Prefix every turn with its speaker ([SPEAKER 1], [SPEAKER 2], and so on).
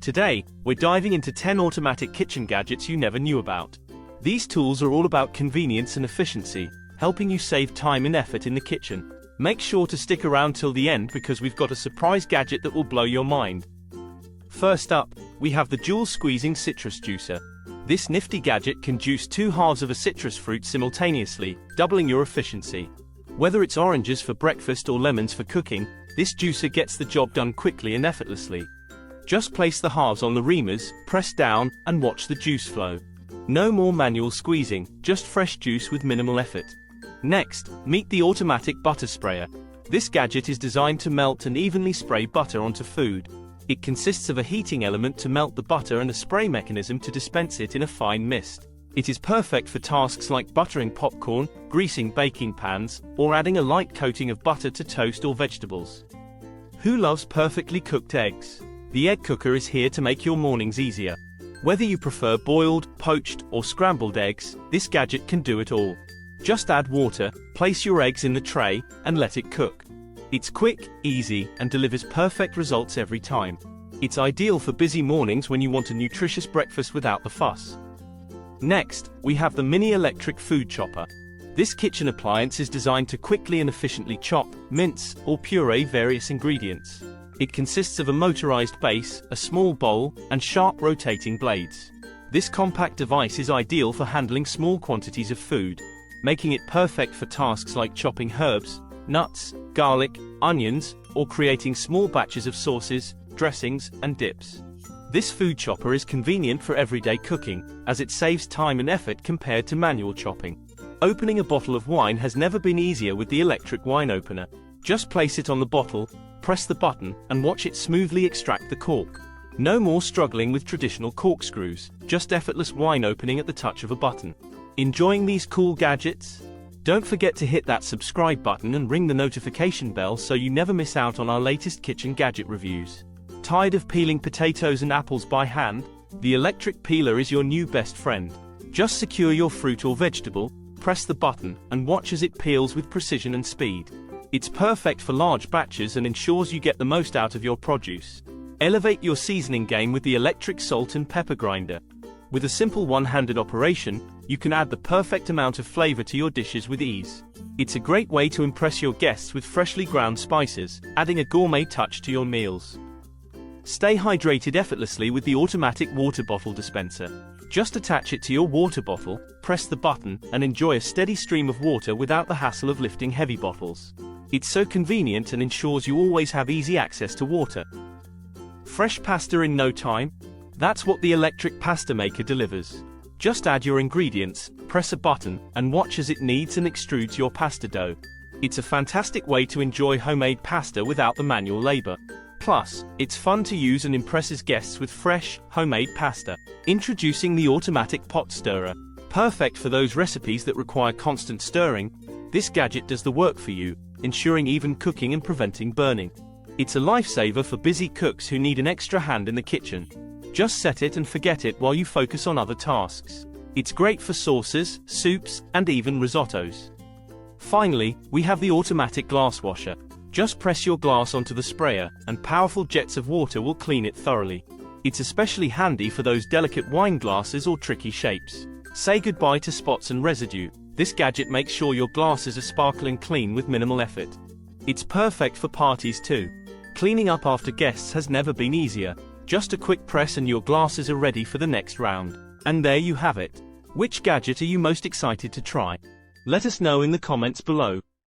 [SPEAKER 1] Today, we're diving into 10 automatic kitchen gadgets you never knew about. These tools are all about convenience and efficiency, helping you save time and effort in the kitchen. Make sure to stick around till the end because we've got a surprise gadget that will blow your mind. First up, we have the dual squeezing citrus juicer. This nifty gadget can juice 2 halves of a citrus fruit simultaneously, doubling your efficiency. Whether it's oranges for breakfast or lemons for cooking, this juicer gets the job done quickly and effortlessly. Just place the halves on the reamers, press down, and watch the juice flow. No more manual squeezing, just fresh juice with minimal effort. Next, meet the automatic butter sprayer. This gadget is designed to melt and evenly spray butter onto food. It consists of a heating element to melt the butter and a spray mechanism to dispense it in a fine mist. It is perfect for tasks like buttering popcorn, greasing baking pans, or adding a light coating of butter to toast or vegetables. Who loves perfectly cooked eggs? The egg cooker is here to make your mornings easier. Whether you prefer boiled, poached, or scrambled eggs, this gadget can do it all. Just add water, place your eggs in the tray, and let it cook. It's quick, easy, and delivers perfect results every time. It's ideal for busy mornings when you want a nutritious breakfast without the fuss. Next, we have the mini electric food chopper. This kitchen appliance is designed to quickly and efficiently chop, mince, or puree various ingredients. It consists of a motorized base, a small bowl, and sharp rotating blades. This compact device is ideal for handling small quantities of food, making it perfect for tasks like chopping herbs, nuts, garlic, onions, or creating small batches of sauces, dressings, and dips. This food chopper is convenient for everyday cooking, as it saves time and effort compared to manual chopping. Opening a bottle of wine has never been easier with the electric wine opener. Just place it on the bottle, press the button, and watch it smoothly extract the cork. No more struggling with traditional corkscrews, just effortless wine opening at the touch of a button. Enjoying these cool gadgets? Don't forget to hit that subscribe button and ring the notification bell so you never miss out on our latest kitchen gadget reviews. Tired of peeling potatoes and apples by hand? The electric peeler is your new best friend. Just secure your fruit or vegetable, press the button, and watch as it peels with precision and speed. It's perfect for large batches and ensures you get the most out of your produce. Elevate your seasoning game with the electric salt and pepper grinder. With a simple one-handed operation, you can add the perfect amount of flavor to your dishes with ease. It's a great way to impress your guests with freshly ground spices, adding a gourmet touch to your meals. Stay hydrated effortlessly with the automatic water bottle dispenser. Just attach it to your water bottle, press the button, and enjoy a steady stream of water without the hassle of lifting heavy bottles. It's so convenient and ensures you always have easy access to water. Fresh pasta in no time? That's what the electric pasta maker delivers. Just add your ingredients, press a button, and watch as it kneads and extrudes your pasta dough. It's a fantastic way to enjoy homemade pasta without the manual labor. Plus, it's fun to use and impresses guests with fresh, homemade pasta. Introducing the automatic pot stirrer. Perfect for those recipes that require constant stirring, this gadget does the work for you, ensuring even cooking and preventing burning. It's a lifesaver for busy cooks who need an extra hand in the kitchen. Just set it and forget it while you focus on other tasks. It's great for sauces, soups, and even risottos. Finally, we have the automatic glass washer. Just press your glass onto the sprayer, and powerful jets of water will clean it thoroughly. It's especially handy for those delicate wine glasses or tricky shapes. Say goodbye to spots and residue. This gadget makes sure your glasses are sparkling clean with minimal effort. It's perfect for parties too. Cleaning up after guests has never been easier. Just a quick press and your glasses are ready for the next round. And there you have it. Which gadget are you most excited to try? Let us know in the comments below.